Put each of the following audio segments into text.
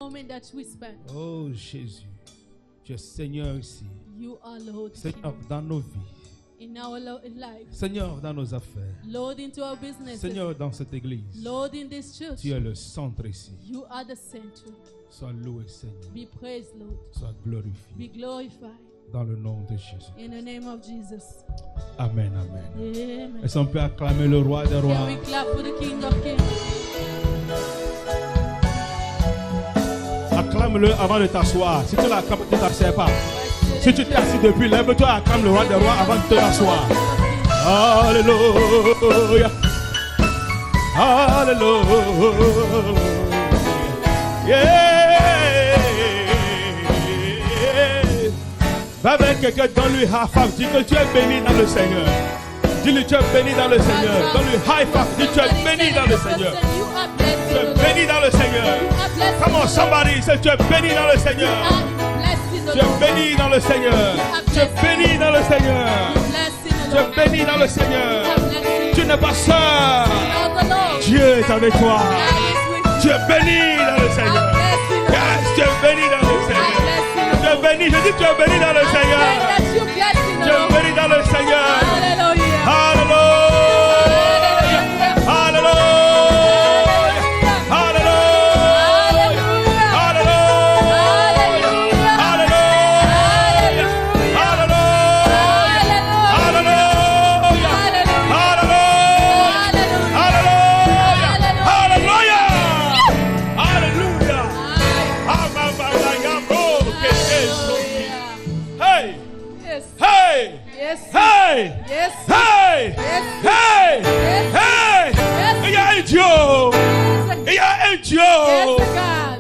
moment that we spend. Oh Jésus, tu es Seigneur ici. You are Lord Seigneur dans nos vies. in our life. Seigneur dans nos affaires. Lord into our business. Seigneur dans cette église. Lord in this church. Tu es le centre ici. You are the center. Sois loué Seigneur. Be praised, Lord. Sois glorifié. Be glorified. Dans le nom de Jésus. In the name of Jesus. Amen, amen. Amen. Est-ce qu'on peut acclamer le roi des rois? Can we clap for the King of Kings? Acclame-le avant de t'asseoir. Si tu l'acclames, tu ne t'assieds pas. Si tu t'es assis depuis, lève-toi et acclame le roi des rois avant de te asseoir. Alléluia. Alléluia. Yeah. Va avec quelqu'un, donne-lui high five. Dis que tu es béni dans le Seigneur. Dis-lui tu es béni dans le Seigneur. Donne-lui high five. Dis tu es béni dans le Seigneur. Tu es béni dans le Seigneur. Come on, somebody say tu es béni dans le Seigneur. Tu es béni dans le Seigneur. Tu es béni dans le Seigneur. Tu es béni dans le Seigneur. Tu n'es pas seul. Dieu est avec toi. Tu es béni dans le Seigneur. Yes, tu es béni dans le Seigneur. Tu es béni, je dis tu es béni dans le Seigneur. Tu es béni dans le Seigneur. Alléluia.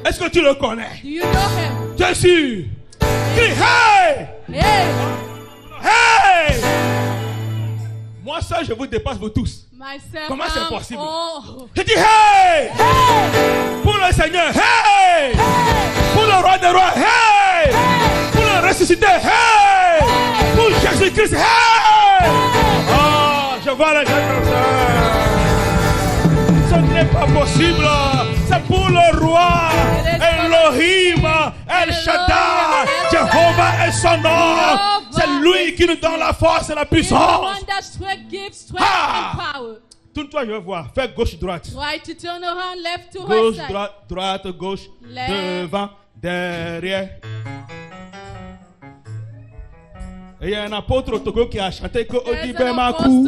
Est-ce que tu le connais? Do you know him? Tu es sûr? Crie hey! Hey! Hey! Moi seul je vous dépasse vous tous. Myself, Comment c'est possible? Oh. Je dis hey! Hey! Pour le Seigneur, hey! Pour le roi des rois, hey! Pour le ressuscité, hey! Pour Jésus-Christ, hey! Oh, je vois les gens comme ça. Ce n'est pas possible. C'est pour le roi Elohim, El Shaddai, Jéhovah est son nom. C'est lui qui nous donne la force et la puissance. Tourne-toi, je vais voir. Fais gauche-droite. Try to turn around, left to Gauche, right side. droite, gauche, Left. devant, derrière. Et il y a un apôtre au Togo qui a chanté que Odibe Makou,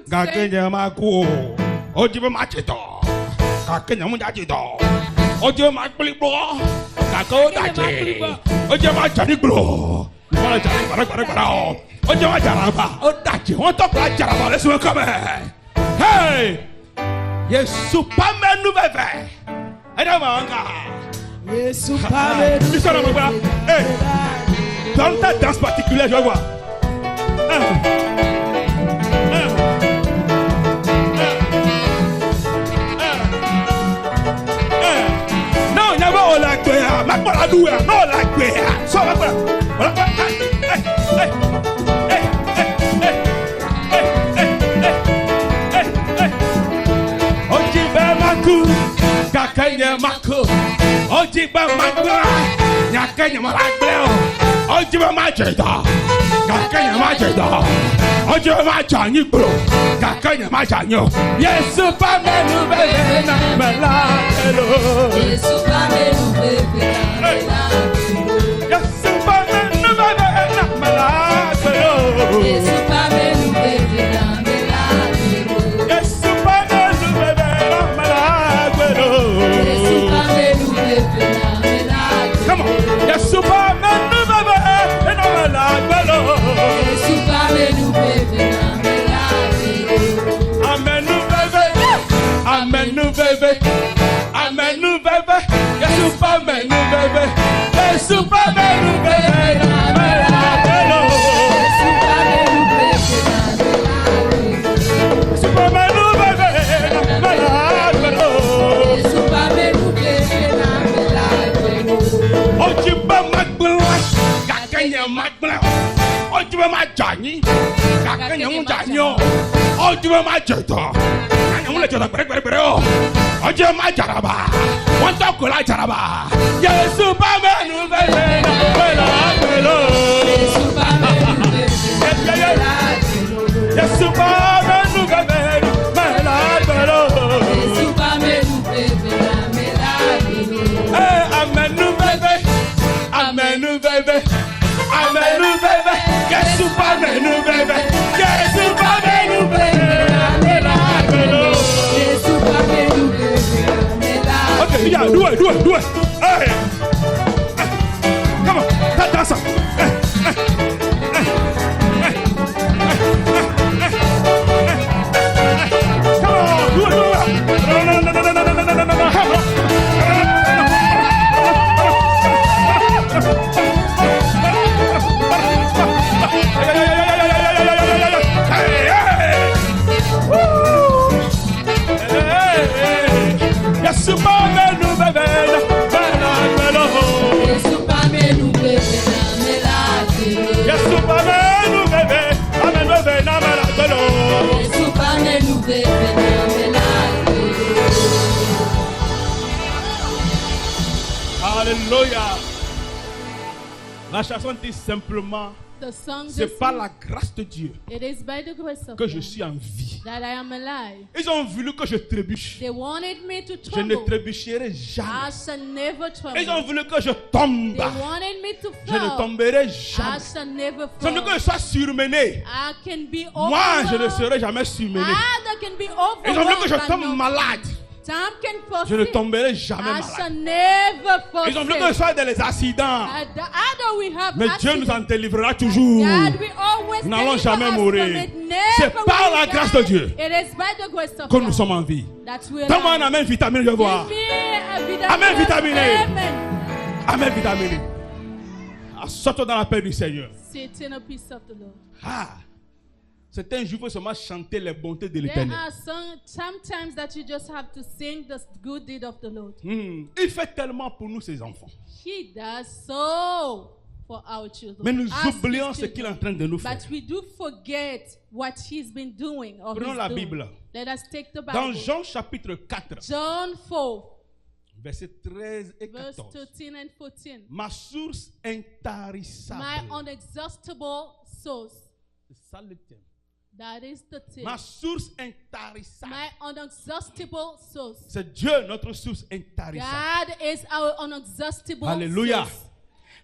Gakenya Makou, Odibe Machito, Gakenya Mujajito, Odibe Makulibo, Gako Dachi, Odibe Machaniblo, Odibe Majaraba, Odachi, on top la Jaraba, laisse-moi comme hey! Yesu Pame Nouvelle. Yesu Pame Nouvelle. Hey! Dans ta danse particulière, je vais voir. Non, il n'y a pas de la guerre. Ma pas la douleur. Non, la guerre. Soit la guerre. Kakanya Mako, Ojiba Magla, Yakanya Magla, Ojiba Majeda, Kakanya Majeda, Ojiba Majani Bro, Kakanya Majanyo, yes, Pame Nouvelle, Namela, hello, Yesu Pame Nouvelle, yes, Pame Nouvelle, Namela, hello, Yesu Pame Nouvelle, Namela, yes, Pame Nouvelle, Namela, hello. Come on. Yes, Superman, Amen, nous bébé. Amen, nous bébé. Yes, Superman, nous bébé. Yes, Superman, nous bébé. Superman, nous bébé. Ojiba Magbla, Kakanya Magbla, Ojiba Majani, Kakanya Mujanyo, Ojiba Majeta, Kakanya Mujanyo, Ojema jaraba. Wanta kola jaraba. Yesu ba menu bebe. Wela belo. Yesu ba menu bebe. Yesu ba menu bebe. Wela belo. Yesu ba menu bebe. Amenu bebe. Amenu bebe. Amenu bebe. Yesu ba menu bebe. Yesu ba menu bebe. Wela belo. Yesu ba menu bebe. Okay, yeah, do it. Hey. Come on, that's it. Come on, do it. Yes, menu bebe, Yesu ba menu bebe. Yesu ba menu bebe, amen bebe na mala tolo. Yesu ba menu bebe. Alléluia. La chanson dit simplement, The song c'est just par la grâce de Dieu it is by the grace of que je God suis en vie. that I am alive. Ils ont voulu que je trébuche. They wanted me to Je ne trouble. trébucherai I jamais. shall never Ils ont trouble. voulu que je tombe. They wanted me to Je ne fall. tomberai I jamais. shall never Ils ont voulu que je fall. sois surmené. I can be Moi, je ne overwhelmed. serai jamais surmené. Either can be Ils ont voulu que overwhelmed je by tombe no- malade. Time can fall Je ne sick. tomberai jamais I shall malade. never fall Ils ont voulu que je sick. sois dans les accidents. Either we have Mais Dieu nous accident. en délivrera toujours. God, we always Nous n'allons deliver jamais us mourir. from it. C'est Never par will la we grâce die. de Dieu It is by the grace of que nous God sommes en vie. that we are Donne-moi un alive. amen vitamine, je veux voir. Give me a vitamin. Amen, vitaminé. Amen. Amen vitamine. Sortons dans la paix du Seigneur. Sit in a peace of the Lord. Ah, certains jours, il faut seulement chanter les bontés de There l'Éternel. are sometimes that you just have to sing the good deed of the Lord. Il fait tellement pour nous, ses enfants. He does so for our children. Mais nous Us, his oublions ce qu'il est en children. train de nous faire. But we do forget what he's been doing. Or Prenons he's la doing. Bible. Let us take the Dans Bible. Jean chapitre 4, John 4, versets 13 et verse 14. 13 and 14. Ma source intarissable. My unexhaustible source. C'est ça le thème. That is the thing. Ma source intarissable. My unexhaustible source. C'est Dieu notre source intarissable. God is our unexhaustible Alléluia. source.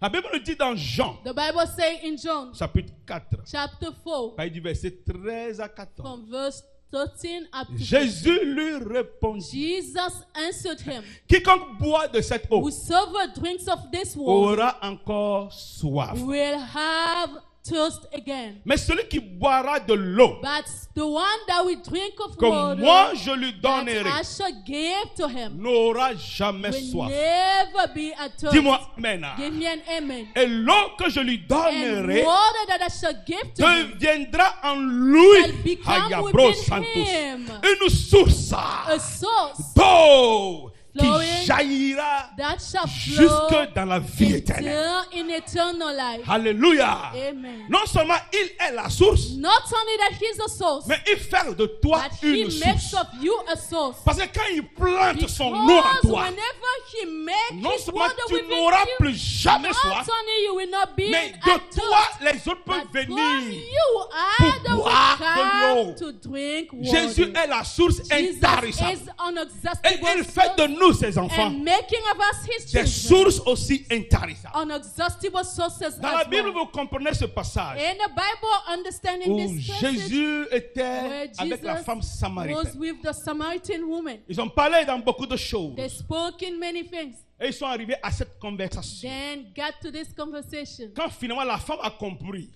La Bible nous dit dans Jean The Bible says in John chapitre 4, chapter 4, du verset 13 à 14. from verse 13 up to 15. Jésus lui répondit, Jesus answered him, quiconque boit de cette eau whosoever drinks of this water aura encore soif. will have thirst again. Mais celui qui boira de l'eau But the one that will drink of que water moi je lui that donnerai I shall give to him n'aura jamais will soif. never be a thirst. Dis-moi amen. Give me an amen. Et l'eau que je lui And donnerai water that I shall give to him deviendra en lui shall become Hayabro within Santos, him une source a source d'eau qui flowing jaillira that shall flow jusque dans la vie éternelle. in eternal life. Alléluia. Amen. Non seulement il est la source, Not only that he's a source, mais il fait de toi but he une makes source. of you a source. Parce que quand il plante Because son eau en toi, whenever he makes non his seulement water tu within n'auras you, plus jamais not soif, only you will not be mais at de toi, thirst, les autres but peuvent from venir. you either will boire de l'eau. come to drink water. Jésus est la source Jesus intarissable. is Et unexhaustible il fait de source nous, ses enfants, and making of us his des children. sources aussi intarissables. Unexhaustible sources Dans la as Bible, well. vous comprenez ce passage In the Bible, understanding où this passage, Jésus était where avec la Jesus femme was samaritaine. with the Samaritan woman. Ils ont parlé dans beaucoup de choses. They spoke in many things. Et ils sont arrivés à cette conversation. Then got to this conversation. Quand finalement la femme a compris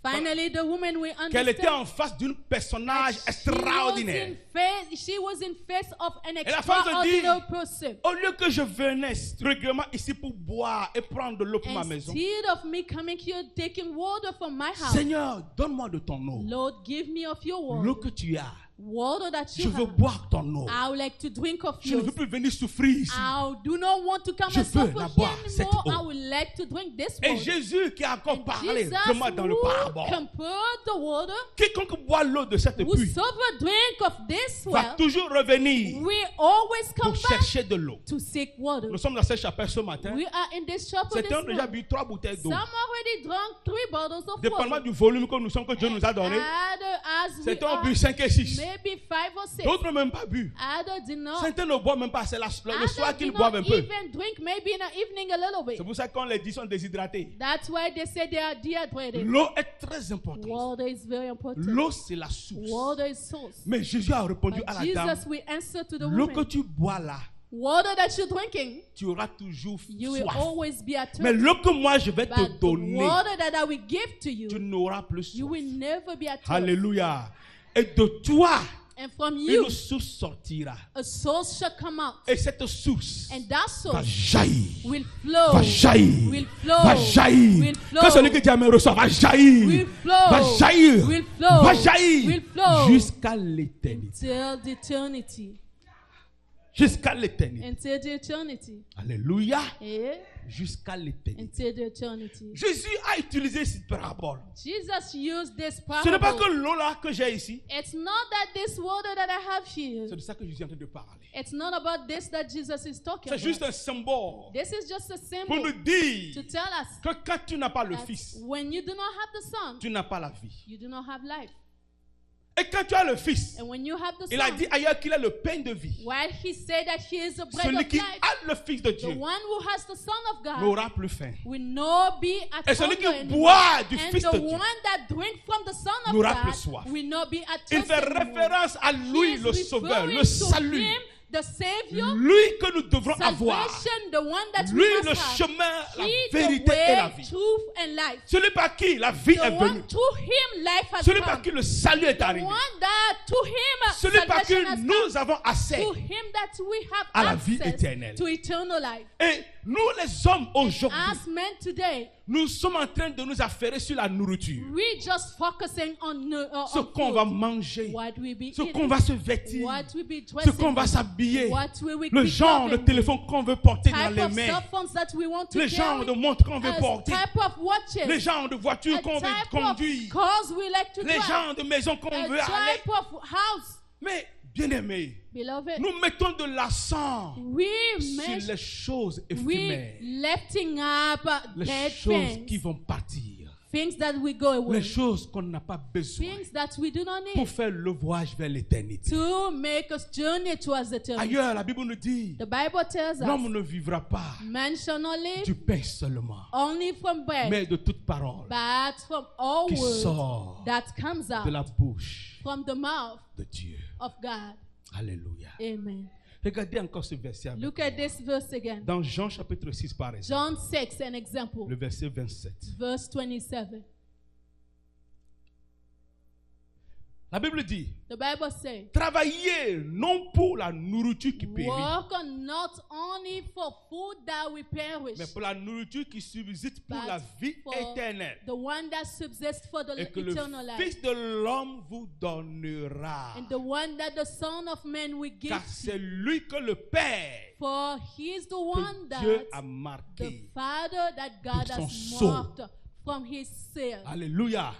Finally, the woman will qu'elle était understand. en face d'un personnage extraordinaire. She was in face of an la femme se dit, extraordinary person. Au lieu que je venais régulièrement ici pour boire et prendre de l'eau pour ma maison, Instead of me coming here taking water from my house, Seigneur, donne-moi de ton eau. Lord, give me of your L'eau water. que tu as. water that Je you veux have. boire ton eau. I would like to drink of Je ne yours. veux plus venir souffrir ici. I do not want to come Je and veux suffer la here boire, cette anymore. eau. I would like to drink this Et water. Jésus qui a encore And parlé Jesus vraiment dans le who parabole. compared the water, Quiconque boit l'eau de cette puits whosoever drink of this va well, toujours revenir we always come pour back chercher de l'eau. to seek water. Nous sommes dans cette chapelle ce matin. We are in this shop this Certains ont déjà morning. bu 3 bouteilles d'eau. Some already drunk 3 bottles of Dépendamment water. du volume que nous sommes, que Dieu nous a donné. As we Certains ont are, bu 5 et 6. maybe 5 or 6. D'autres n'ont même pas bu. Others did not. Certains ne boivent même pas. C'est le soir Others qu'ils did boivent not un peu. even drink, maybe in the evening a little bit. C'est pour ça qu'on les dit sont déshydratés. That's why they say they are dehydrated. L'eau est très importante. Water is very important. L'eau, c'est la source. Water is source. Mais Jésus a répondu But à la dame, Jesus will answer to the l'eau que woman. tu bois là, Water that you're drinking, tu auras toujours you will soif. always be at Mais l'eau que moi je vais te But the donner, water that I will give to tu you, n'auras plus you soif. will never be at Alléluia. Et de toi, And from you, une source sortira. a source shall come out. Et cette source And that va source jaillir. will flow. Va jaillir. Will flow. Va jaillir. Will flow. Quand celui qui dit Amen reçoit, va jaillir. Will flow. Va jaillir. Will flow. Va jaillir. Will flow. Jusqu'à l'éternité. Until the eternity. Jusqu'à l'éternité. Until the eternity. Alléluia. Eh? Jusqu'à l'éternité. Until the eternity. Jésus a utilisé cette parabole. Jesus used this Ce n'est pas parable. que l'eau là que j'ai ici. It's not that this water that I have here. C'est de ça que Jésus est en train de parler. It's not about this that Jesus is talking C'est juste about. un symbole This is just a pour symbol nous dire to tell us que quand tu n'as pas le that Fils, when you do not have the Son, tu n'as pas la vie. you do not have life. Et quand tu as le Fils, And when you have the il a Son, dit ailleurs qu'il est le pain de vie. while he said that he is the bread Celui of qui life, a le Fils de the Dieu one who has the Son of God n'aura plus faim. will not be at Et celui hunger qui anymore. boit du And Fils the de Dieu one that drink from the Son of n'aura plus God soif. will not be at Il thirst fait anymore. référence à lui, He is le Sauveur, le referring to salut. him, the Savior, Lui que nous devrons avoir. salvation, the one that Lui, we le must have. chemin, la He, vérité the et la way, vie. truth, and life. Celui par qui la vie The est venue. one to him life has Celui come. par qui le salut est The arrivé. one that to him Celui par qui salvation has nous come. avons accès. To him that we have à la vie access éternelle. to eternal life. Et nous les hommes aujourd'hui, As men today, nous sommes en train de nous affairer sur la nourriture. we just focusing on Ce on qu'on food. va manger. What we be Ce eating, qu'on va se vêtir. what we be Ce dressing, qu'on va s'habiller. what we will Le be genre de clothing, téléphone qu'on veut porter dans type les of mains. cell phones that we want to Le genre carry, de montre qu'on veut porter. type of watches, Les genres de voitures a qu'on veut type conduire. of cars we like to Les drive, genres de maisons qu'on a veut aller. type of house, Mais, bien aimé, beloved. nous mettons de l'accent We sur les choses éphémères. lifting up Les dead choses qui things, vont partir. things that we go away, Les choses qu'on n'a pas besoin things that we do not pour need faire le voyage vers l'éternité. to make us journey towards eternity. Ailleurs, la Bible nous dit, The Bible tells l'homme us, ne vivra pas man shall not live du pain seulement, only from bread, mais de toute parole but from all qui words sort that comes de out la bouche from the mouth de Dieu. of God. Alléluia. Amen. Regardez encore ce verset avec Look moi. at this verse again. Dans Jean chapitre 6 par exemple, John 6, an example, le verset 27. verse 27. La Bible dit, The Bible says, travaillez non pour la nourriture qui périt, work on not only for food that will perish, mais pour la nourriture qui subsiste pour but la vie for éternelle. the one that subsists for the Et que le eternal life, Fils de l'homme vous donnera. and the one that the Son of Man will give Car to c'est you. lui que le Père, For he is the one que Dieu that a the marqué. Father that God Pour son has sceau. marked from his seal. Alléluia.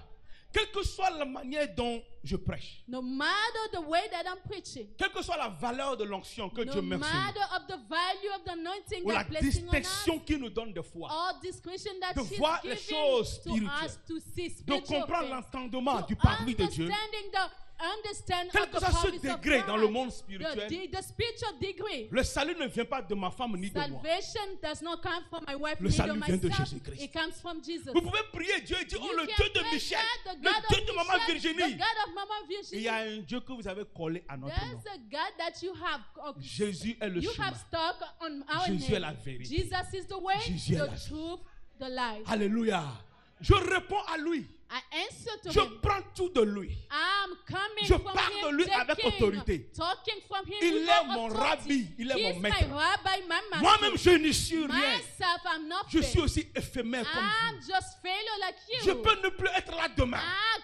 Quelle que soit la manière dont je prêche, No matter the way that I'm preaching, quelle que soit la valeur de l'onction que no Dieu met sur matter of the value of the anointing nous, ou la that placing on us, distinction qu'il nous donne de foi, all discretion that de he's voir les giving choses to spirituelles, us to see de spiritual comprendre things, l'entendement to du parvis de Dieu, understand quel of que the soit ce purpose of degré dans le God, monde spirituel, the spiritual degree. le salut ne vient pas de ma femme ni de moi. Salvation does not come from my wife, Le neither salut vient de myself. Jésus-Christ. It comes from Jesus. Vous pouvez prier Dieu et dire, oh You le can Dieu de praise Michel, God, the le God Dieu of de Maman Michel, Virginie. the God of Mama Il Virginie. y a un Dieu que vous avez collé à notre nom. There's a God that you have Jésus est le you chemin. have stuck on our Jésus est name. la vérité. Jesus is the way, Jésus est la the vie. truth, the life. Alléluia. Je réponds à lui. I answer to Je him. prends tout de lui. I'm coming Je from parle him, de lui the avec king, autorité. talking from him Il with est all mon authority. rabbi, il est He mon is maître. my rabbi, my master. Moi-même, je n'y suis rien. Myself, I'm nothing. Je suis aussi éphémère comme I'm vous. just failure like you. Je peux ne plus être là demain.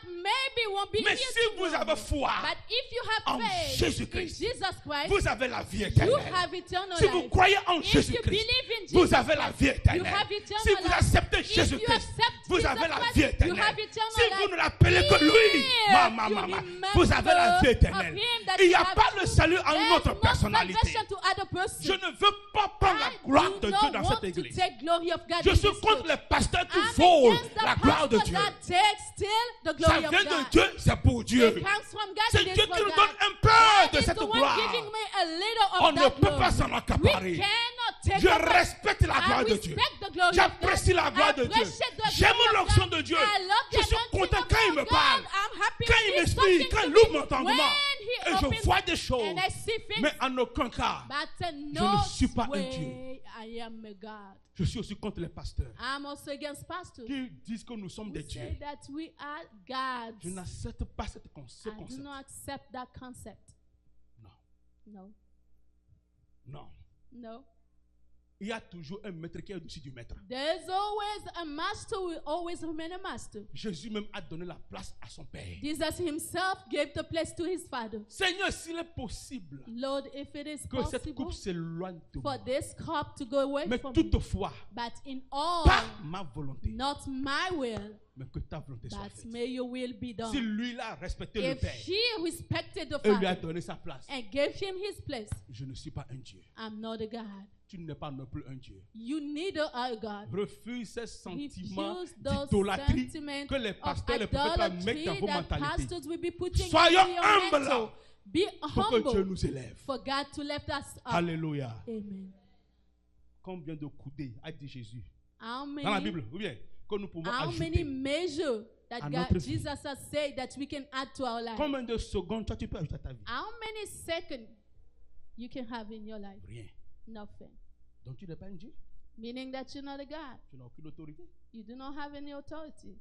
Maybe won't be Mais here si vous tomorrow. avez foi But if you have en faith Jésus-Christ, in Jesus Christ, vous avez la vie you éternelle. have eternal Si vous life. croyez en If you Jésus-Christ, believe in vous Jesus avez la vie Christ, you éternelle. have eternal Si vous life. acceptez If you Jésus-Christ, accept vous Jesus avez la Christ, vie you éternelle. have eternal Si vous life. ne l'appelez que lui, If maman, you maman, remember vous avez la vie of éternelle. him that Il n'y you a have pas le true, salut en there's notre no personnalité. salvation to other person. Je ne veux pas prendre la gloire I de do Dieu not dans want cette to église. take glory of God Je in suis this contre church. les pasteurs qui I'm volent against the la gloire de pastors Dieu. that take still the Ça glory of vient de God. Dieu, c'est pour Dieu. It comes from God. C'est It is Dieu for qui nous God. donne un peu God de is cette the one gloire. giving me a little of On ne that peut pas glory. s'en We accaparer. cannot take Je it back. respecte la gloire I de Dieu. respect the glory of J'apprécie God. la gloire de I Dieu. appreciate the J'aime glory of l'onction God. de Dieu. I love the Je suis anointing content of quand il me God. parle. I'm happy Quand il when he's m'explique, talking quand to il me. ouvre mon entendement. When he Et je opens vois des choses. and I see things, Mais en aucun cas, but ne no suis pas un way I am a God. je suis aussi contre les pasteurs I'm also against pastors qui disent que nous sommes who des say dieux. that we are gods. Je n'accepte pas ce I do concept. not accept that concept. Non, No, non. no. Il y a toujours un maître qui est au-dessus du maître. There's always a master will always remain a master. Jésus même a donné la place à son Père. Jesus himself gave the place to his father. Seigneur, s'il est possible Lord, if it is que cette possible coupe s'éloigne de moi. for this cup to go away Mais from me, toutefois, but in all, pas ma volonté, not my will, mais que ta volonté soit but faite. may your will be Si done. lui il a respecté le If Père he respected the et lui a father donné sa place, and gave him his place, je ne suis pas un Dieu. I'm not a God. Tu n'es pas non plus un Dieu. You neither are a God. Refuse ces sentiments Refuse those d'idolâtrie sentiments que les of pasteurs et les prophètes mettent dans idolatry vos that mentalités. pastors will be putting Soyons into your humbles mental. Be pour que Dieu humble nous élève. for God to lift us up. Alléluia. Amen. Combien de coudées a dit Jésus How dans la many, Bible? Ou bien que nous pouvons how many ajouter? measures that à God, notre vie. Jesus has said that we can add to our life? Combien de secondes toi tu peux ajouter à ta vie? How many seconds you can have in your life? Rien. Nothing. Donc tu n'es pas un Dieu. Meaning that you're not a God. Tu n'as aucune autorité. You do not have any authority.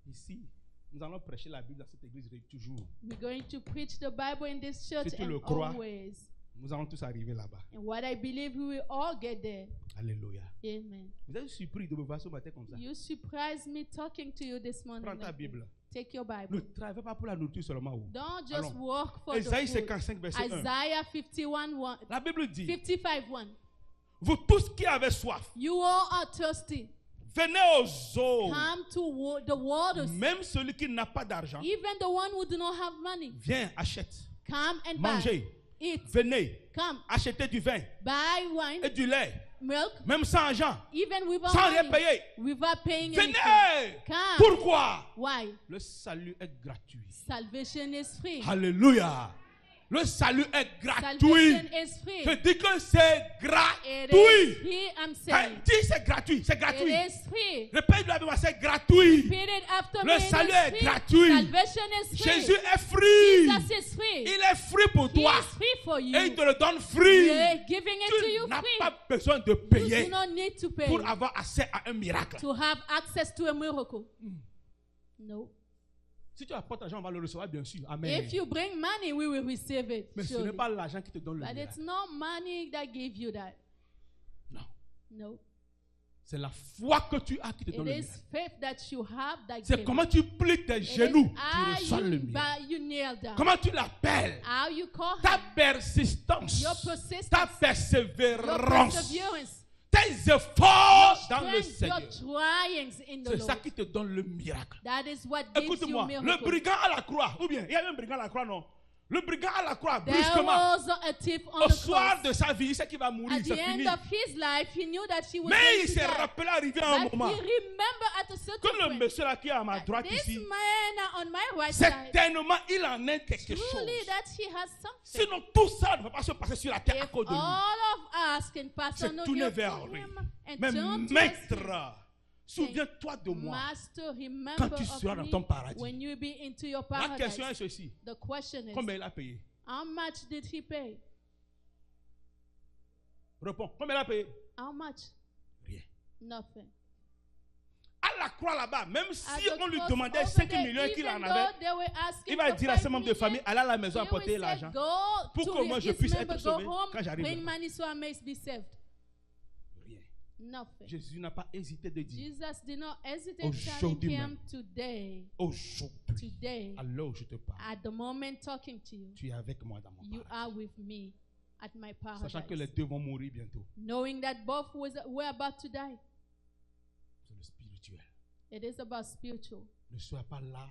Ici, nous allons prêcher la Bible dans cette église toujours. We're going to preach the Bible in this church Si tu le and crois, always. Nous allons tous arriver là-bas. And what I believe we will all get there. Alléluia. Amen. Vous êtes surpris de me voir ce matin comme ça. You surprised me talking to you this morning. Prends ta like this. Bible. Take your Bible. Ne travaille pas pour la nourriture seulement. Don't just Allons. work for Ésaïe the food. 55, verset 1. Isaiah 51:1. La Bible dit, 55:1. vous tous qui avez soif, You all are thirsty. venez aux eaux. Come to the waters. Même celui qui n'a pas d'argent, Even the one who do not have money. viens, achète. Come and Mangez. buy. Eat. Venez, Come. achetez du vin Buy wine, et du lait. milk, Même sans argent, even without sans rien money. payer. Without paying anything. Venez. Come. Pourquoi? Why? Le salut est gratuit. Salvation is free. Alléluia. Le salut est gratuit. Salvation is free. Je dis que c'est It is gratuit. free, I'm Hein, saying. dis c'est gratuit. C'est It gratuit. is free. Répète la Bible, c'est gratuit. Repeat it after Le me. It salut is est free. gratuit. Salvation is free. Jésus est free. Jesus is free. Il est free pour He toi. is free for you. Et il te le donne free. Yeah, giving it to Tu you n'as free. pas besoin de You payer do not need to pay pour avoir accès à un miracle. to have access to a miracle. No. Si tu apportes l'argent, on va le recevoir, bien sûr. Amen. If you bring money, we will receive it. Mais ce surely. n'est pas l'argent qui te donne le But it's miracle. not money that gave you that. Non. No. C'est la foi que tu as qui te It donne le is miracle. faith that you have that C'est gave comment tu plies tes it. genoux, It is tu how reçois le you, miracle. you kneel down. Comment tu l'appelles? How you call Ta him. persistance, Your persistence. ta Your persévérance, perseverance. tes efforts dans le Strength, your Seigneur. triumphs in the C'est ça Lord. qui te donne le miracle. That is what gives you Écoute-moi, le miracle. brigand à la croix, ou bien il y a un brigand à la croix, non? Le brigand à la croix, There brusquement, was a thief on au the soir cross. de sa vie, il sait qu'il va mourir, At the c'est end fini. of his life, he knew that he was Mais going il to s'est die. rappelé arrivé à un But moment he remembered at a certain que le point, monsieur là qui est à ma droite this ici, man on my right side, certainement il en a quelque chose. truly that he has something. Sinon tout ça ne va pas se passer sur la terre à If cause de lui. all of us can pass C'est on tourner your vers lui. him and Mais turn to maître, souviens-toi de us, moi Master, remember quand tu of seras dans me ton paradis. when you be into your La paradise. question est ceci. The question is, Combien il a payé? how much did he pay? Réponds. Combien il a payé? How much? Rien. Nothing. À la croix là-bas, même At si the on lui cross demandait over 5 there, millions qu'il even en though avait, they were asking il va for dire à 5 ses membres de famille, million, allez à la maison he will apporter say, l'argent. Go Pour to que moi je his puisse member, être go sauvé home, quand j'arriverai. bring money so I may be saved. Rien. Nothing. Jésus n'a pas hésité de dire, Jesus did not hesitate telling Aujourd'hui him même. today, aujourd'hui, today, à l'heure où je te parle, at the moment talking to you, tu es avec moi dans mon you paradis. are with me at my Sachant que les paradise. deux vont mourir bientôt. Knowing that both were about to die. C'est le spirituel. It is about spiritual. Ne sois pas là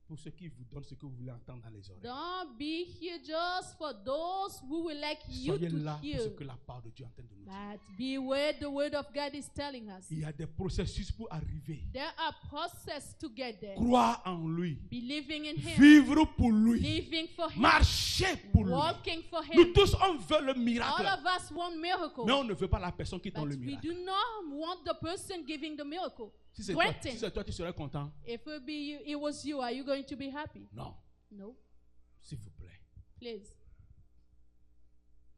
pour ceux qui vous donnent ce que vous voulez entendre dans les oreilles. Don't be here just for those who will like you Soyez to là pour ce hear. que la part de Dieu est en train de nous dire. But be where the word of God is telling us. Il y a des processus pour arriver. There are processes to get there. Croire en lui. Believing in Him. Vivre pour lui. Living for Him. Marcher pour lui. Walking for Nous Him. tous, on veut le All miracle. of us want miracle. Mais on ne veut pas la personne qui donne But le we miracle. do not want the person giving the miracle. Si c'est toi, Granting. si c'est toi, tu serais content? If it was you, are you going to be happy? Non. No. S'il vous plaît. Please.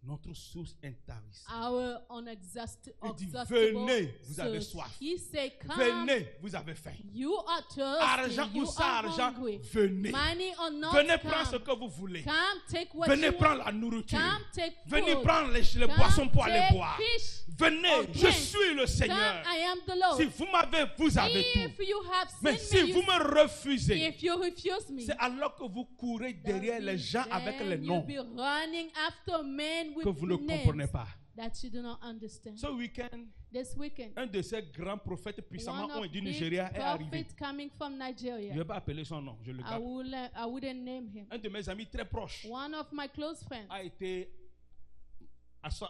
Notre source intarissable. Our Il dit, unexhaustible venez, vous avez source. soif. He said, come. Venez, vous avez faim. You are thirsty. Argent You ou sans are argent, hungry. venez. Money or not, Venez come. prendre ce que vous voulez. Come, take what Venez you prendre want. la nourriture. Come, take Venez food. prendre les boissons pour aller take boire. fish. Venez, or je drink. suis le Come, Seigneur. I am the Lord. Si vous m'avez, vous avez If tout. you have Mais sent si me, vous me refusez, if you refuse me, c'est alors que vous courez derrière les gens avec les then noms you'll be running after men with que vous ne names comprenez pas. that you do not understand. Ce week-end, This weekend, un de ces grands prophètes puissamment one of ont du big Nigeria est arrivé. prophet coming from Je ne Nigeria. vais pas appeler son nom, je le garde. I wouldn't name him. Un de mes amis très proches One of my close friends a été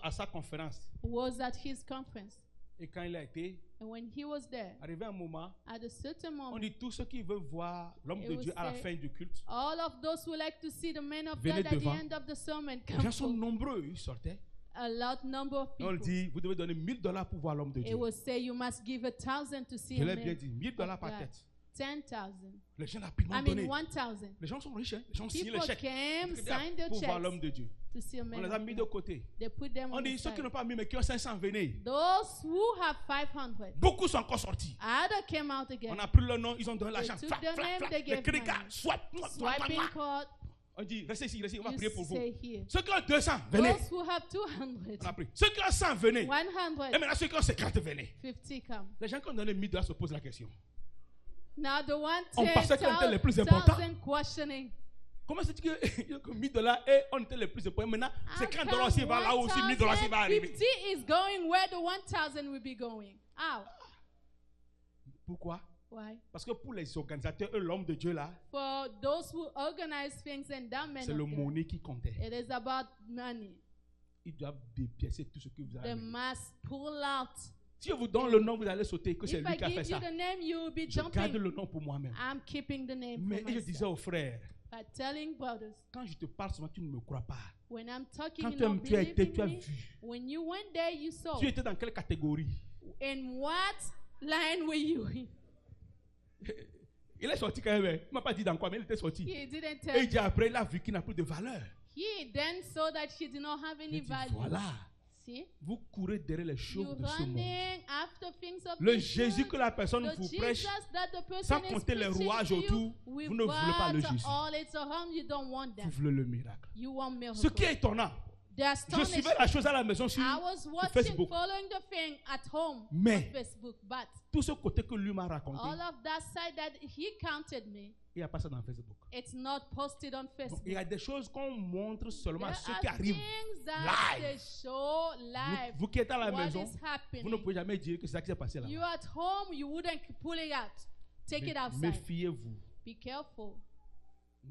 à sa conférence. was at his conference. Et quand il a été, And when he was there, arrivé un moment, at a certain on moment, dit tous ceux qui veulent voir l'homme It de will Dieu à la say, fin du culte. all of those who like to see the man of Venez God at the devant. end of the sermon Les come gens sont forward. nombreux, ils sortaient. A large number of Et on people. dit, vous devez donner $1000 pour voir l'homme de It Dieu. will say you must give 1,000 to see Je a l'ai bien man. dit, $1000 of par God. tête. 10,000. Les gens rapidement I mean donné. 1,000. Les gens sont riches, hein? Les gens signent People les chèques came, signed their pour voir checks l'homme de Dieu. to see a On man. les a of mis God. de côté. They put them On on the dit ceux qui side. n'ont pas mis, mais qui ont 500, venez. Those who have 500, Beaucoup sont encore sortis. other came out again. On a pris leur nom, ils ont donné They l'argent. took Flac, their flac, name, flac. they Les gave cris money. Swiping card, On dit, restez ici, on va you prier pour vous. stay here. Ceux qui ont 200, venez. Those who have 200, On a pris. Ceux qui ont 100, venez. 100, Et maintenant, ceux qui ont 50, venez. 50 come. Les gens qui ont donné $1000 se posent la question. Now the one On pensait qu'on était les plus importants. 10,000 questioning. Comment c'est que $1000 et on était les plus importants? Maintenant, How $50 come aussi va là aussi, $1000 aussi va arriver. 50 is going where the 1,000 will be going? How? Pourquoi? Why? Parce que pour les organisateurs, eux, l'homme de Dieu là, For those who organize things and that men c'est of le God, monnaie qui comptait. it is about money. Ils doivent dépiécer tout ce que vous avez. They must pull out. Si je vous donne le nom, vous allez sauter que c'est If lui I qui a fait give you ça. the name, you will be Je garde jumping. le nom pour moi-même. I'm keeping the name Mais for je disais myself. aux frères, But telling brothers, quand je te parle souvent, tu ne me crois pas. when I'm talking, Quand you don't tu as été, believe tu as in me. vu. When you went there, you saw. Tu étais dans quelle catégorie? In what line were you in? Il est sorti quand même. Il ne m'a pas dit dans quoi, mais il était sorti. He didn't Et tell. il dit après, il a vu qu'il n'a plus de valeur. He then saw that he did not have any Il dit, value. voilà, See? vous courez derrière les You're choses de ce monde. running after things of Le this Jésus world. que la personne The vous Jesus prêche, that the person sans is compter les preaching rouages to you, autour, with vous ne voulez pas le what Jésus. all it's around, you don't want Vous that. voulez le miracle. You want miracle. Ce qui est étonnant, They're je astonished. suivais la chose à la maison sur I was watching, Facebook. following the thing at home Mais- on Facebook, but Tout ce côté que lui m'a raconté, all of that side that he counted me, il n'y a pas ça dans Facebook. it's not posted on Donc, Facebook. il y a des choses qu'on montre seulement à There ceux are qui arrivent. things that live. they show live. Vous qui êtes à la What maison, is vous ne happening? pouvez jamais dire que c'est ça qui s'est passé là. You at home, you wouldn't pull it out. Take it outside. Méfiez-vous. Be careful.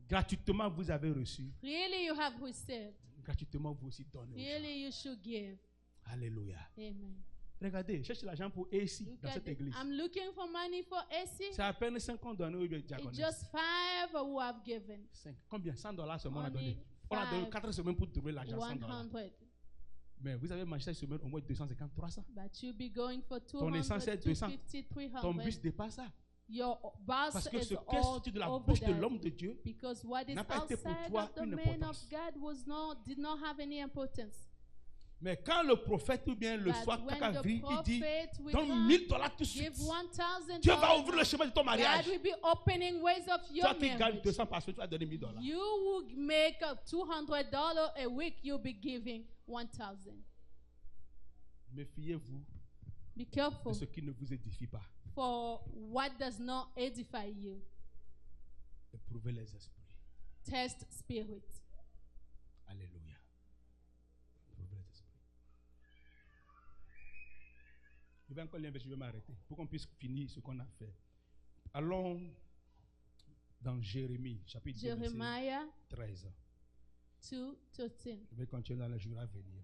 Gratuitement, vous avez reçu. Really, you have received. Gratuitement, vous aussi donnez. aux gens. Really, you should give. Alléluia. Amen. Regardez, cherche l'argent pour AC Look dans at cette it. église. I'm looking for money for AC. C'est à peine 5 ans donné ou bien It's diaconesse. just 5 who have given. 5. Combien? $100 seulement on a Only donné. On a donné five. 4 semaines pour trouver l'argent. $100. 100. Mais vous avez mangé cette semaine au moins 250, 300. But you'll be going for Ton 200, essence est 200. 250, Ton bus 300. dépasse ça. Your boss Parce que is ce qui est sorti de la all bouche over de l'homme that. de Dieu Because what is n'a pas été pour outside toi of the une man of importance. God did not have any importance. Mais quand le prophète ou bien le that soir, when quelqu'un the vient, il dit, prophet will donne come, $1000 tout de suite. give $1,000, Dieu va ouvrir le chemin de ton mariage. God will be opening ways of your Toi qui gagnes marriage. 200 par semaine, tu vas donner $1000. You will make $200 a week, you'll be giving 1,000. Méfiez-vous Be de careful ce qui ne vous édifie pas. for what does not edify you. Éprouvez les esprits. Test spirit. Alléluia. Éprouvez les esprits. Je vais encore lire, je vais m'arrêter pour qu'on puisse finir ce qu'on a fait. Allons dans Jérémie, chapitre 2, verset Jeremiah 13. 2:13. Je vais continuer dans les jours à venir.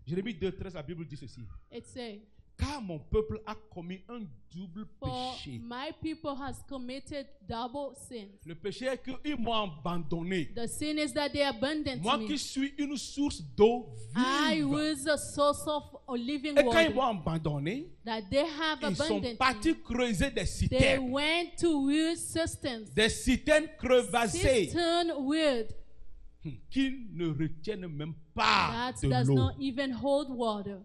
Jérémie 2, 13, la Bible dit ceci. It says, Car mon peuple a commis un double for péché. my people has committed double sins. Le péché est qu'ils m'ont abandonné. The sin is that they abandoned Moi me. qui suis une source d'eau I vive. was a source of living Et quand ils m'ont water. abandonné, That they have ils sont abandoned partis me. creuser des They citernes. went to weird cisterns. Des citernes crevassées Cistern weird. qui ne retiennent même pas That de does l'eau. not even hold water.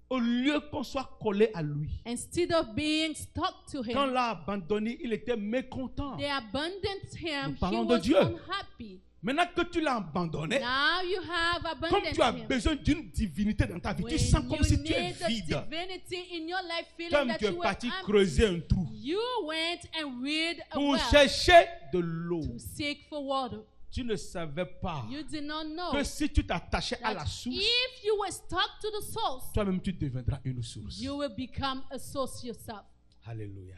Au lieu qu'on soit collé à lui. Instead of being stuck to Quand on him, l'a abandonné, il était mécontent. they abandoned him. Nous He parlons de was Dieu. unhappy. Maintenant que tu l'as abandonné, Now you have comme abandoned tu as him. besoin d'une divinité dans ta vie, When tu sens comme you si tu es need the vide. divinity in your life, feeling Comme that tu es you were parti empty, creuser un trou you went and read a pour well chercher de l'eau. to seek for water. Tu ne savais pas You did not know que si tu t'attachais à la that source, if you were stuck to the source, toi-même tu deviendras une source. you will become a source yourself. Alléluia.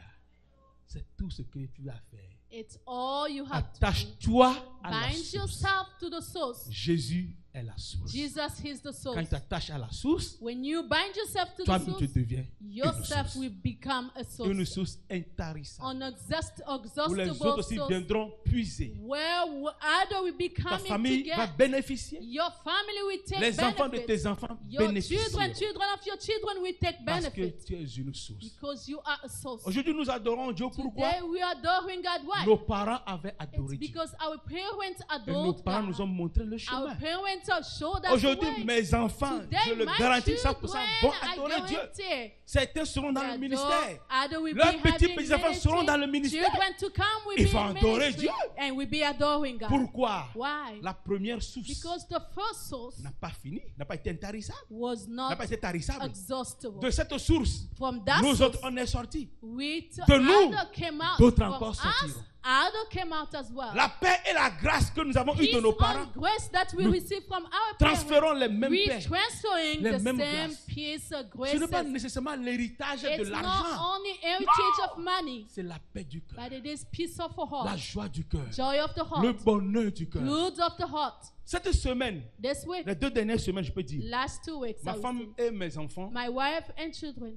C'est tout ce que tu as fait. It's all you have to do. Attache-toi à la Bind source. yourself to the source. Jésus est la source. Jesus is the Quand source. tu t'attaches à la source, When you bind yourself to the toi-même tu source, deviens une yourself source. will become a Une source. source intarissable. Où les autres Unexhaustible aussi source. viendront puiser. Where other will be Ta coming famille to va get. bénéficier. Your family will take Les enfants de benefit. tes enfants Your bénéficieront. children of your children will take Parce que benefit. tu es une source. Because you are a source. Aujourd'hui, nous adorons Dieu. Pourquoi? Today we are adoring God. Why? Nos parents avaient It's adoré Dieu. because our parents Et nos adored parents nous ont God. montré le Our chemin. parents have showed us the Aujourd'hui, way. mes enfants, Today, je le my garantis children 100%, vont are adorer going Dieu. to Certains seront dans le ministère. Other will Leurs be petits having petits-enfants seront ministry. dans le ministère. Children to come will Ils be vont in adorer ministry Dieu. and will be adoring God. Pourquoi? Why? La première source Because the first source n'a pas fini, n'a pas été intarissable, was n'a not pas été tarissable. exhaustible. De cette source, From that nous source, autres, on est sortis. de nous, other came out. d'autres From encore us, sortiront. other came out as well. La paix et la grâce que nous avons eues Peace de nos and parents, grace that we nous receive from our parents, transférons les mêmes we paix. transferring les the mêmes same grâces. peace of Ce grace. n'est pas nécessairement l'héritage de It's l'argent. not only heritage Non. of money, C'est la paix du cœur, but it is peace of the la heart, joie du cœur, joy of the le heart, bonheur du cœur. good of the heart. Cette semaine, This week, les 2 dernières semaines, je peux dire, last 2 weeks, I ma would femme say, et mes enfants my wife and children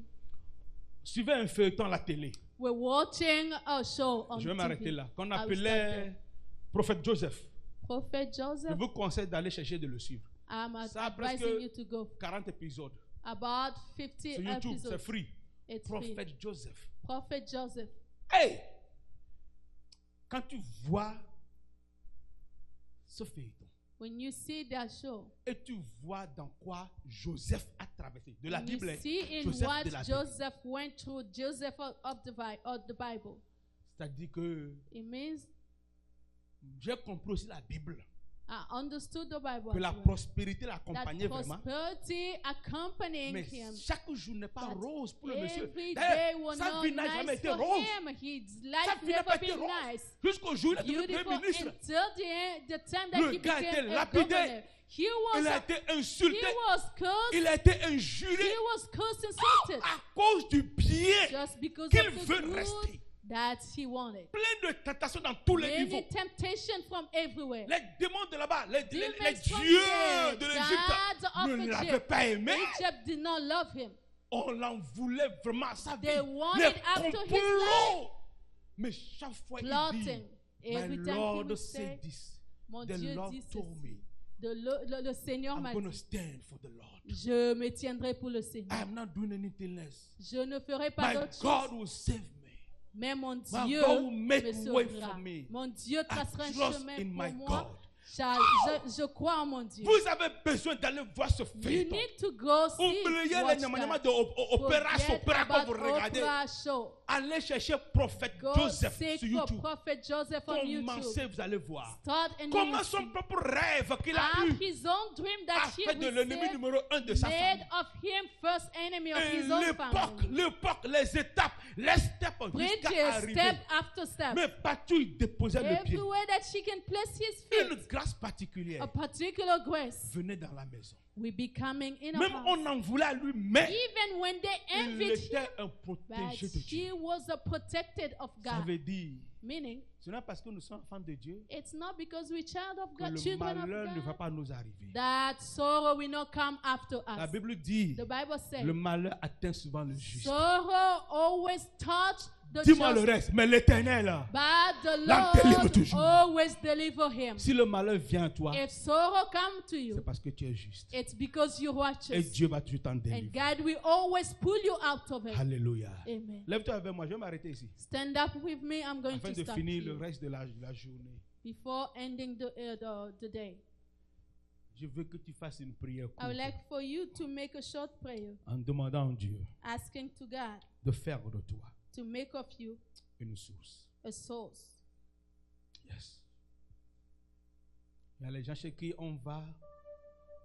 suivaient un feuilleton à la télé. were watching a show on Je vais m'arrêter TV. là. Qu'on I will stop appelait there. Prophète Joseph. Prophet Je Joseph, vous conseille d'aller chercher de le suivre. I'm Ça a advising presque you to go. 40 épisodes. About 50 Sur YouTube, c'est episodes. free. It's free. Prophète Joseph. Prophet Joseph. Hey! Quand tu vois ce feuilleton When you see that show, et tu vois dans quoi Joseph a traversé, de la when Bible, you hein, see in Joseph what de la Bible. Joseph went through, Joseph of the Bible, C'est-à-dire que it means j'ai compris aussi la Bible, I understood the Bible. que la as well. prospérité That l'accompagnait vraiment. prosperity accompanying Mais him. chaque jour n'est pas That rose pour le monsieur. Every day D'ailleurs, was sa not vie n'a jamais nice été for rose. him. His Sa life vie n'a pas never été been rose. nice. Jusqu'au jour où il est devenu Beautiful Premier ministre. until the time that Le he gars était became a lapidé. governor. He Il a was, été insulté. he was cursed. Il a été injuré He was cursed, insulted. à cause du bien Just because qu'il of the veut good rester. that he wanted. Plein de tentations dans tous les niveaux. Many temptations from everywhere. Les démons de là-bas, les Demons from dieux there, de gods l'Égypte of ne l'avaient Egypt. pas aimé. Egypt did not love him. On l'en voulait vraiment à sa vie. They wanted Les after his complots. Mais chaque fois il dit, Plotting. My Every time he Lord would said say, this. mon The Dieu Lord dit told ceci. me. Le Seigneur I'm m'a going to dit, stand for the Lord. je me tiendrai pour le Seigneur. I am not doing anything less. Je ne ferai pas My d'autre God chose. will save me. Mais mon My Dieu God will make me way sauvera. for me. Mon Dieu I tracera un trust chemin in pour my moi. God. Je crois en mon Dieu. Vous avez besoin d'aller voir ce You feuilleton. need to go see. Oubliez Watch les maniements that. de opéra Forget quand vous about regardez. Oprah show. Allez chercher prophète Go Joseph seek sur for YouTube. Prophet Joseph on YouTube. Commencez, vous allez voir. Start and you Comment will son see. propre rêve qu'il a Have eu his own dream that a he fait de l'ennemi received numéro 1 de sa made famille. of him first enemy of Et his own family. l'époque, les étapes, les steps jusqu'à Bridges, arriver. step after step. Mais partout il déposait le pied. Everywhere that she can place his Une feet. grâce particulière A particular grace venait dans la maison. will be coming in a Même house. on en voulait à lui, mais Even when they il envied him, était un but protégé de Dieu. he was a protected of Ça God. veut dire, Meaning, ce n'est pas parce que nous sommes enfants de Dieu it's not because we're child of que God, le children malheur of ne va God, pas nous arriver. that sorrow will not come after La us. Bible dit, The Bible says, le malheur atteint souvent le juste. sorrow always touch the Dis-moi le just, reste, mais l'éternel, but the l'en délivre Lord toujours. always deliver him. Si le malheur vient à toi, If sorrow come to c'est you, parce que tu es juste. it's because you're Et righteous. Dieu va toujours t'en And délivrer. God will always pull you out of it. Alléluia. Amen. Lève-toi avec moi, je vais m'arrêter ici. Stand up with me. I'm going Afin to de stop finir le here. reste de la journée. Before ending the day. Je veux que tu fasses une prière I would courte like for you to make a short prayer, en demandant à Dieu asking to God de faire de toi to make of you une source. a source. Yes. Il y a les gens chez qui on va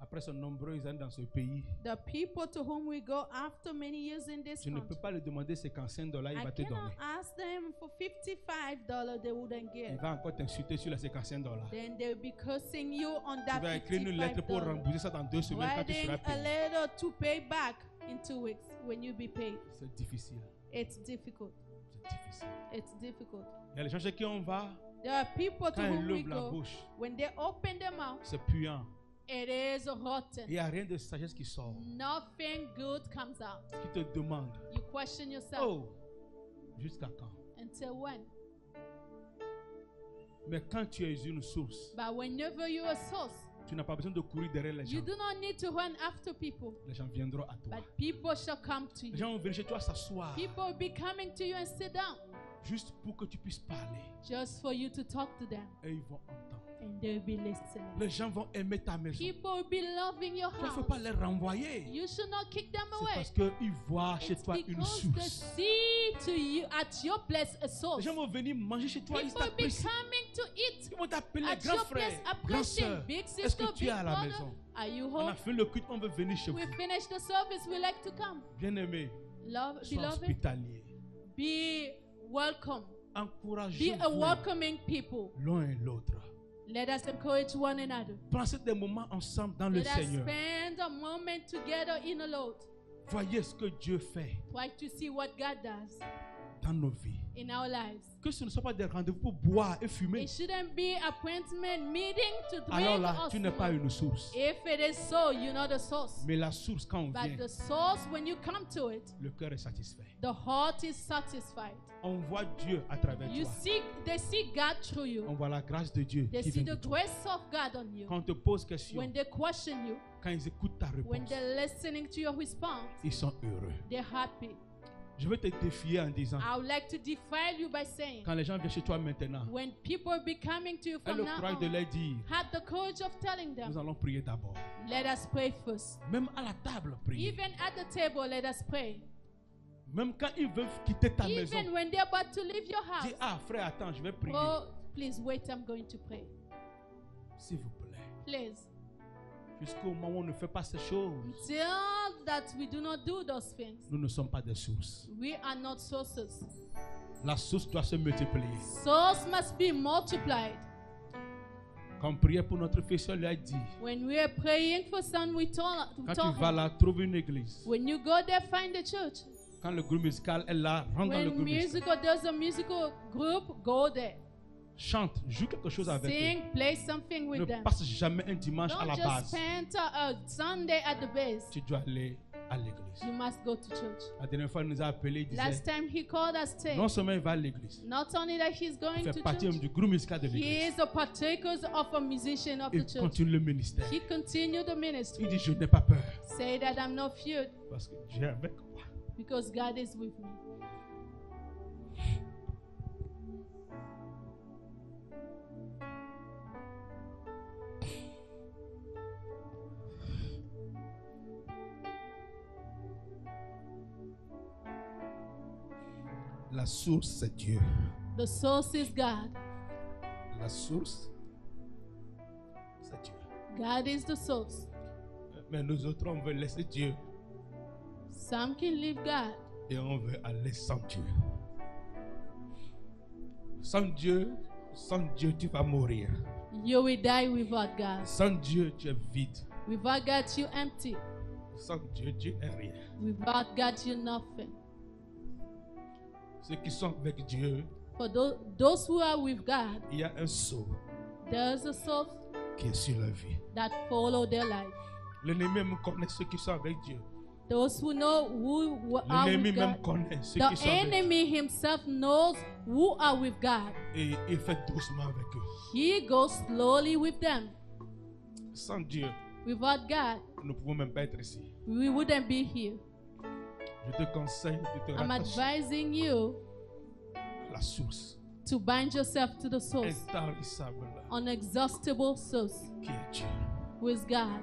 après de nombreuses années dans ce pays. The people to whom we go after many years in this Tu ne peux country, pas lui demander $55, il I va te cannot donner. ask them for $55 they wouldn't Il give. va encore t'insulter sur les $55. Then they'll be cursing you on Tu that vas écrire une lettre pour $55. rembourser ça dans 2 semaines quand tu Writing seras a payé. letter to pay back in 2 weeks when you be paid. C'est difficile. It's difficult. C'est difficile. It's difficult. Il y a les gens chez qui on va, There are people to quand ils whom we ouvrent la go, bouche, when they open their mouth, c'est puant. it is Il rotten. n'y a rien de sagesse qui sort. Nothing good comes out. Qui te demande, You question yourself. oh, jusqu'à quand? Until when? Mais quand tu es une source, But whenever you're a source, tu n'as pas besoin de courir derrière les gens. you do not need to run after people, Les gens viendront à toi. but people shall come to Les you. gens vont venir chez toi s'asseoir People will be coming to you and sit down juste pour que tu puisses parler. just for you to talk to them, Et ils vont entendre. and they'll be listening. Les gens vont aimer ta maison. Tu People will be loving your ne faut house. pas les renvoyer. You should not kick them C'est away. parce qu'ils voient chez It's toi une because they source. see to you at your place a Les source. gens vont venir manger chez toi, ils People will be t'apprécient. coming to eat Ils vont t'appeler at grand your place, frère, grand appreciating soeur. big Est-ce sister, que tu big es à la brother. maison? Are you On a home? fait le culte, on veut venir chez vous. We finish the service. We like to come. Bien-aimé, Love, sois beloved, hospitalier. be welcome. Be Encouragez-vous a welcoming people. l'un et l'autre. Let us encourage one another. Passez des moments ensemble dans le Let us Seigneur. spend a moment together in the Lord. Voyez ce que Dieu fait Try to see what God does dans nos vies. in our lives. Que ce ne soit pas des rendez-vous pour boire et fumer. It shouldn't be appointment meeting to drink Alors là, or tu n'es pas smoke. une source. If it is so, you're not a source. Mais la source, quand on But vient, the source, when you come to it, le cœur est satisfait. the heart is satisfied. On voit Dieu à travers You toi. see, they see God through On you. voit la grâce de Dieu They qui see vient the de toi. grace of God on you. Quand on te pose question, When they question you, quand ils écoutent ta when réponse, they're listening to your response, ils sont heureux. they're happy. Je veux te défier en disant, I would like to defile you by saying, quand les gens viennent chez toi maintenant, when people be coming to you aie from le now courage de on, leur dire, have the courage of telling nous them, allons prier d'abord. let us pray first. Même à la table, prier. Even at the table, let us pray. Même quand ils veulent quitter ta maison, Even when they're about to leave your house, dis, ah frère, attends, je vais prier. oh, please wait, I'm going to pray. S'il vous plaît. Please. Jusqu'au moment où on ne fait pas ces choses, Until that we do not do those things, nous ne sommes pas des sources. we are not sources. La source doit se multiplier. Source must be multiplied. Quand on priait pour notre fils, on lui a dit, When we are praying for son, we told quand tu vas him, là, trouve une église. when you go there, find a church. Quand le groupe musical est là, rentre dans le When groupe musical. there's a musical group, go there. Chante, joue quelque chose avec eux. Sing, play something with Ne them. passe jamais un dimanche à Don't la just base. spend a Sunday at the base. Tu dois aller à l'église. You must go to church. La dernière fois, il nous a appelé, il Last disait, time he called us, saying, non seulement il va à l'église, not only that he's il going fait to partie même church, du groupe musical de he l'église. is a partaker of a musician of Il the church. continue le ministère. He continued the ministry. Il dit, je n'ai pas peur. Say that I'm not feared Parce que Dieu est avec moi. because God is with me. La source, c'est Dieu. The source is God. La source, c'est Dieu. God is the source. Mais nous autres, on veut laisser Dieu Some can leave God. et on veut aller sans Dieu. Sans Dieu, tu vas mourir. You will die without God. Sans Dieu, tu es vide. Without God, you empty. Sans Dieu, tu es rien. Without God, you're nothing. Ceux qui sont avec Dieu, For those who are with God, il y a un sceau there's a source qui est sur leur vie. that follow their life. L'ennemi même connaît ceux qui sont avec Dieu. Those who know who are L'ennemi with même God. connaît ceux The qui sont avec Dieu. enemy himself knows who are with God. Et il fait doucement avec eux. He goes slowly with them. Sans Dieu, Without God, nous ne pouvons même pas être ici. we wouldn't be here. Je te conseille de te I'm rattacher advising you à la source to bind yourself to the source, intarissable unexhaustible source, qui est Dieu. who is God.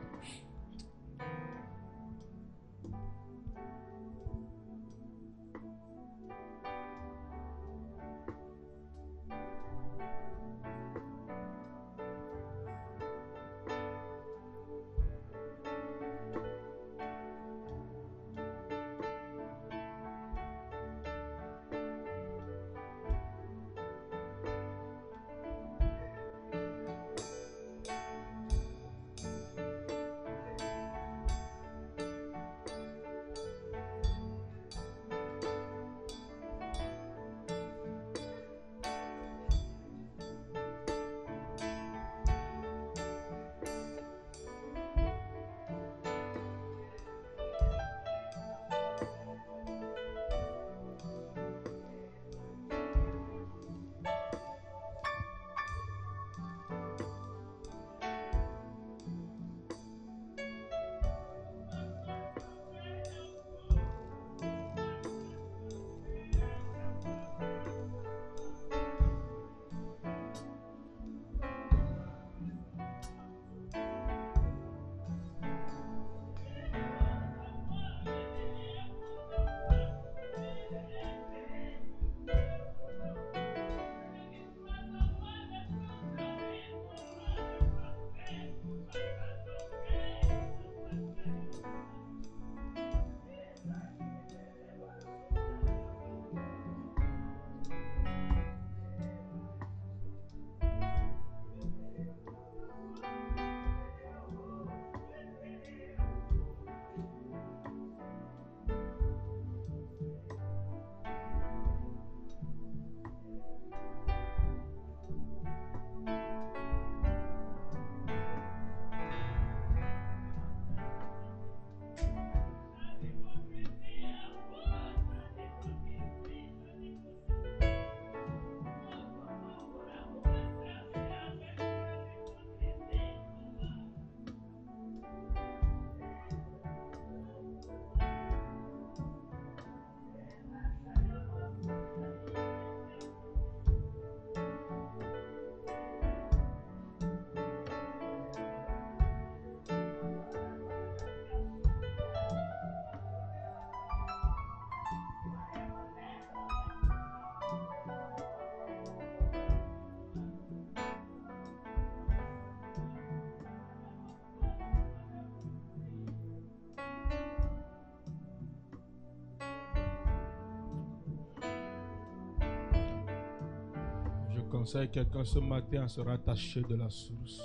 Conseille quelqu'un ce matin à se rattacher de la source.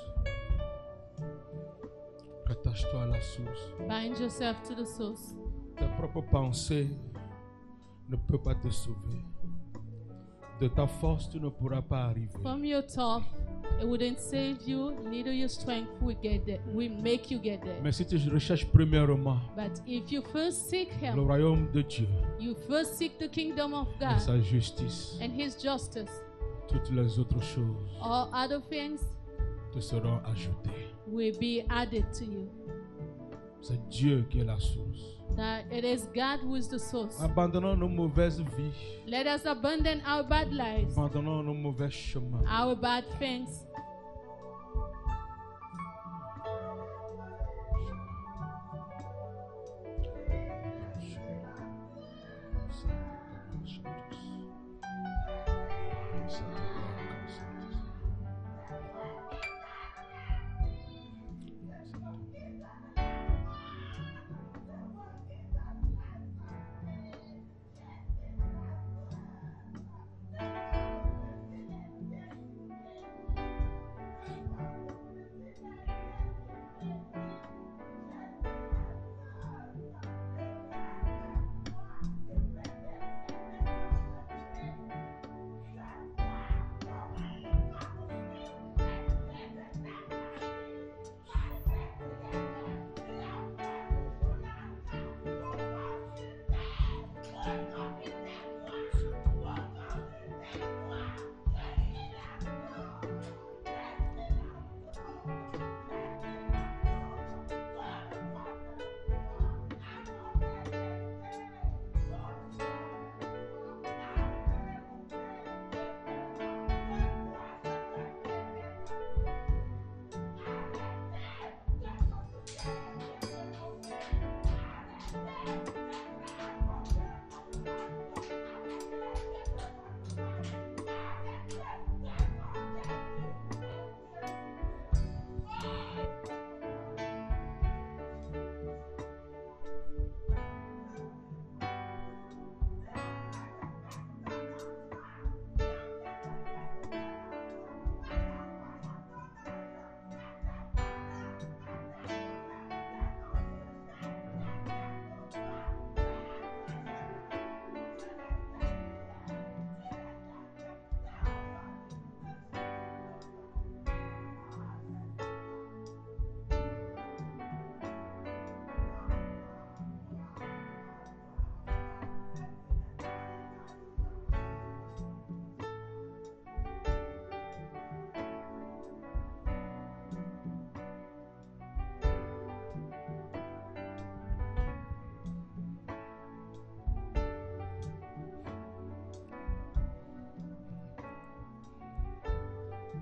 Rattache-toi à la source. Bind yourself to the source. Ta propre pensée ne peut pas te sauver. De ta force, tu ne pourras pas arriver. From your thought, it wouldn't save you, neither your strength will get there, will make you get there. Mais si tu recherches premièrement But if you first seek le Him, royaume de Dieu you first seek the kingdom of et God sa justice, and His justice, toutes les autres choses all other things te seront ajoutées. will be added to you. C'est Dieu qui est la source. That it is God who is the source. Abandonnons nos mauvaises vies. Let us abandon our bad lives, Abandonnons nos mauvais chemins. our bad things.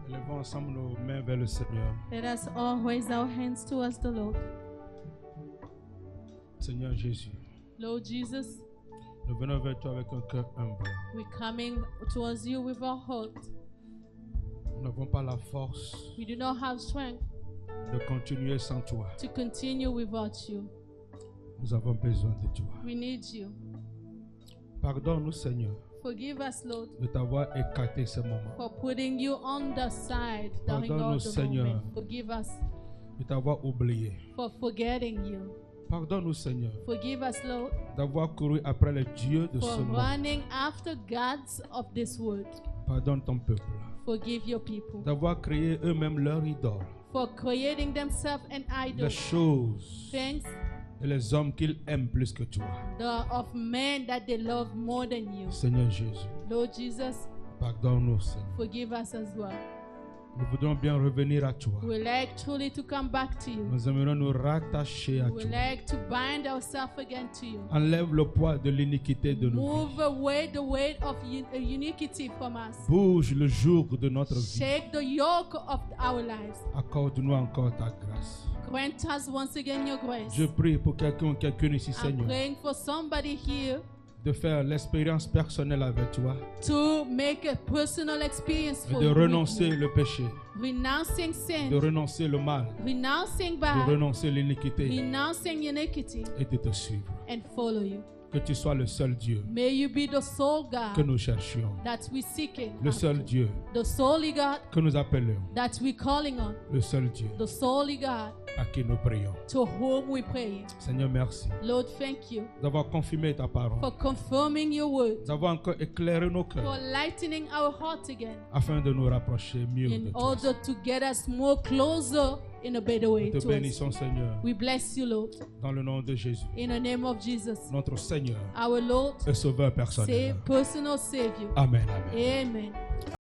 Levons ensemble nos mains vers le Seigneur. Let us all raise our hands towards the Lord. Seigneur Jésus, Lord Jesus, nous venons vers toi avec un cœur humble. we're coming towards you with our heart. Nous n'avons pas la force We do not have strength de continuer sans toi. to continue without you. Nous avons besoin de toi. We need you. Pardonne-nous, Seigneur, Forgive us, Lord, de t'avoir écarté ce moment, for putting you on the side during all Pardonne-nous, the Seigneur. moment. Forgive us de t'avoir oublié. for forgetting you. Pardonne-nous, Seigneur, Forgive us, Lord, d'avoir couru après les dieux de for ce monde. running after gods of this world. Pardonne ton peuple, Forgive your people d'avoir créé eux-mêmes leur idole, for creating themselves an idol. les choses Things et les hommes qu'ils aiment plus que toi. of men that they love more than you. Seigneur Jésus, Lord Jesus, pardonne-nous, Seigneur. forgive us as well. Nous voudrons bien revenir à toi. We like truly to come back to you. Nous aimerions nous rattacher à We toi. like to bind ourselves again to you. Enlève le poids de l'iniquité de nos vies. Move away the weight of iniquity from us. Bouge le jour de notre vie. Shake the yoke of our lives. Accorde-nous encore ta grâce. Grant us once again your grace. Je prie pour quelqu'un ou quelqu'une ici, I'm Seigneur, praying for somebody here de faire l'expérience personnelle avec toi to make a personal experience et for de you. renoncer le péché, Renouncing de sin, renoncer le mal, renouncing de bad, renoncer l'iniquité renouncing iniquity, et de te suivre. and follow you. Que tu sois le seul Dieu May you be the sole que God nous cherchions, that we're seeking, le seul after. Dieu The solely God que nous appelons, that we're calling on, le seul Dieu the solely God à qui nous prions. to whom we pray. Seigneur, merci Lord, thank you d'avoir confirmé ta parole, for confirming your word, d'avoir encore éclairé nos for cœurs lightening our heart again, afin de nous rapprocher mieux de in toi. order to get us more closer in a better way. Nous te towards bénissons, you. Seigneur, We bless you, Lord, dans le nom de Jésus, in the name of Jesus, notre Seigneur our Lord, et Sauveur personnel. personal Savior. Amen, amen. Amen.